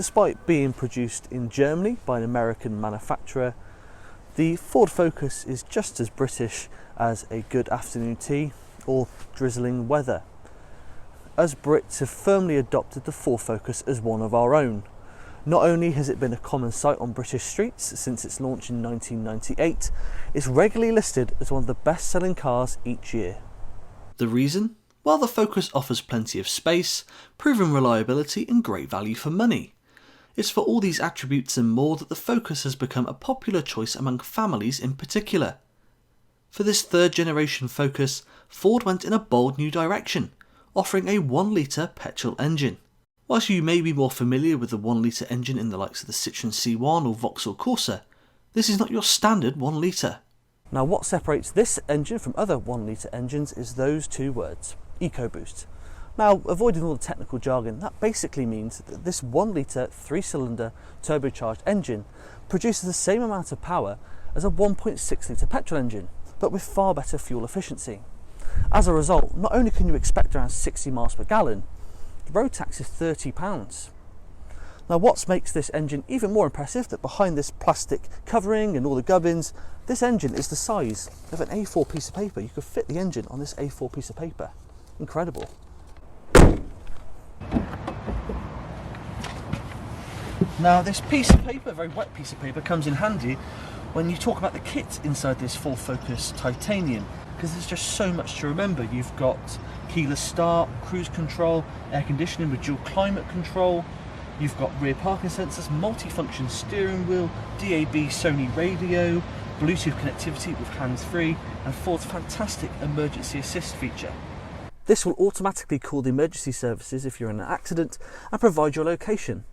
Despite being produced in Germany by an American manufacturer, the Ford Focus is just as British as a good afternoon tea or drizzling weather. Us Brits have firmly adopted the Ford Focus as one of our own. Not only has it been a common sight on British streets since its launch in 1998, it's regularly listed as one of the best-selling cars each year. The reason? Well, the Focus offers plenty of space, proven reliability and great value for money. It's for all these attributes and more that the Focus has become a popular choice among families in particular. For this third generation Focus, Ford went in a bold new direction, offering a 1 litre petrol engine. Whilst you may be more familiar with the 1 litre engine in the likes of the Citroën C1 or Vauxhall Corsa, this is not your standard 1 litre. Now what separates this engine from other 1 litre engines is those two words, Ecoboost. Now, avoiding all the technical jargon, that basically means that this 1 litre 3-cylinder turbocharged engine produces the same amount of power as a 1.6 litre petrol engine, but with far better fuel efficiency. As a result, not only can you expect around 60 miles per gallon, the road tax is £30. Now what makes this engine even more impressive, that behind this plastic covering and all the gubbins, this engine is the size of an A4 piece of paper. You could fit the engine on this A4 piece of paper. Incredible. Now this piece of paper, very wet piece of paper, comes in handy when you talk about the kit inside this Ford Focus Titanium, because there's just so much to remember. You've got keyless start, cruise control, air conditioning with dual climate control, you've got rear parking sensors, multi-function steering wheel, DAB Sony radio, Bluetooth connectivity with hands-free, and Ford's fantastic emergency assist feature. This will automatically call the emergency services if you're in an accident and provide your location.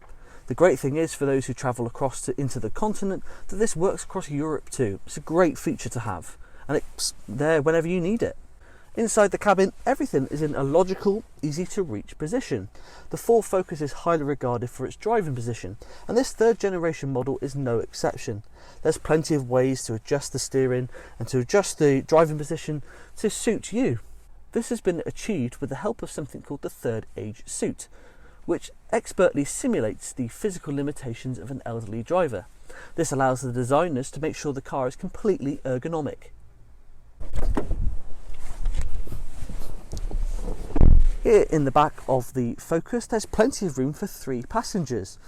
The great thing is, for those who travel across into the continent, that this works across Europe too. It's a great feature to have, and it's there whenever you need it. Inside the cabin, everything is in a logical, easy to reach position. The Ford Focus is highly regarded for its driving position, and this third generation model is no exception. There's plenty of ways to adjust the steering and to adjust the driving position to suit you. This has been achieved with the help of something called the third age suit, which expertly simulates the physical limitations of an elderly driver. This allows the designers to make sure the car is completely ergonomic. Here in the back of the Focus, there's plenty of room for 3 passengers.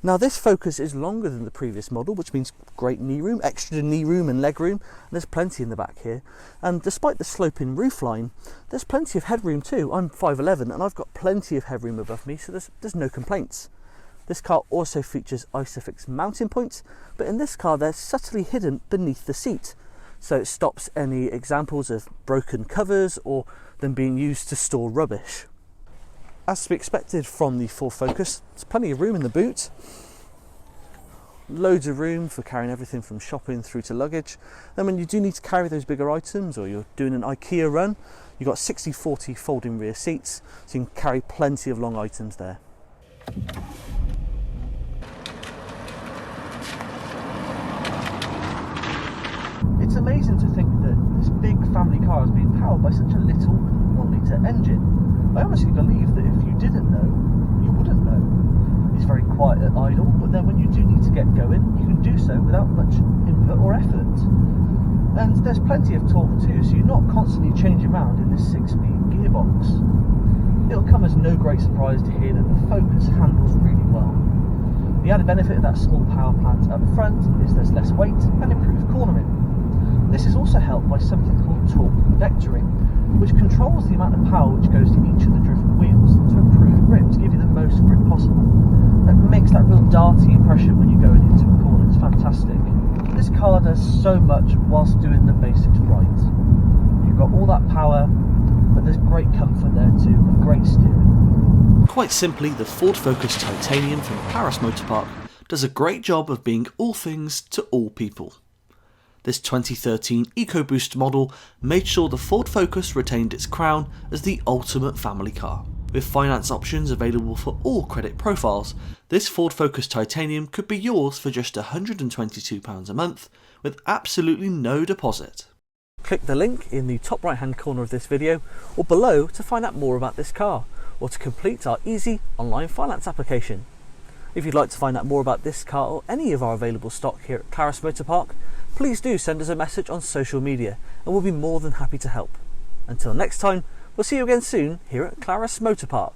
Now this Focus is longer than the previous model, which means great knee room, extra knee room and leg room, and there's plenty in the back here. And despite the sloping roofline, there's plenty of headroom too. I'm 5'11" and I've got plenty of headroom above me, so there's no complaints. This car also features ISOFIX mounting points, but in this car they're subtly hidden beneath the seat, so it stops any examples of broken covers or them being used to store rubbish. As to be expected from the Ford Focus, there's plenty of room in the boot, loads of room for carrying everything from shopping through to luggage. Then when you do need to carry those bigger items, or you're doing an IKEA run, you've got 60/40 folding rear seats, so you can carry plenty of long items there. It's amazing to think that this big family car is being powered by such a little 1 litre engine. I honestly believe that if you didn't know, you wouldn't know. It's very quiet at idle, but then when you do need to get going, you can do so without much input or effort. And there's plenty of torque too, so you're not constantly changing around in this 6-speed gearbox. It'll come as no great surprise to hear that the Focus handles really well. The added benefit of that small power plant up front is there's less weight and improved cornering. This is also helped by something called torque vectoring, which controls the amount of power which goes to each of the driven wheels to improve grip, to give you the most grip possible. That makes that real darty impression when you're going into a corner. It's fantastic. This car does so much whilst doing the basics right. You've got all that power, but there's great comfort there too, and great steering. Quite simply, the Ford Focus Titanium from Clarus MotorPark does a great job of being all things to all people. This 2013 Ecoboost model made sure the Ford Focus retained its crown as the ultimate family car. With finance options available for all credit profiles, this Ford Focus Titanium could be yours for just £122 a month with absolutely no deposit. Click the link in the top right hand corner of this video or below to find out more about this car or to complete our easy online finance application. If you'd like to find out more about this car or any of our available stock here at Clarus MotorPark, please do send us a message on social media and we'll be more than happy to help. Until next time, we'll see you again soon here at Clarus MotorPark.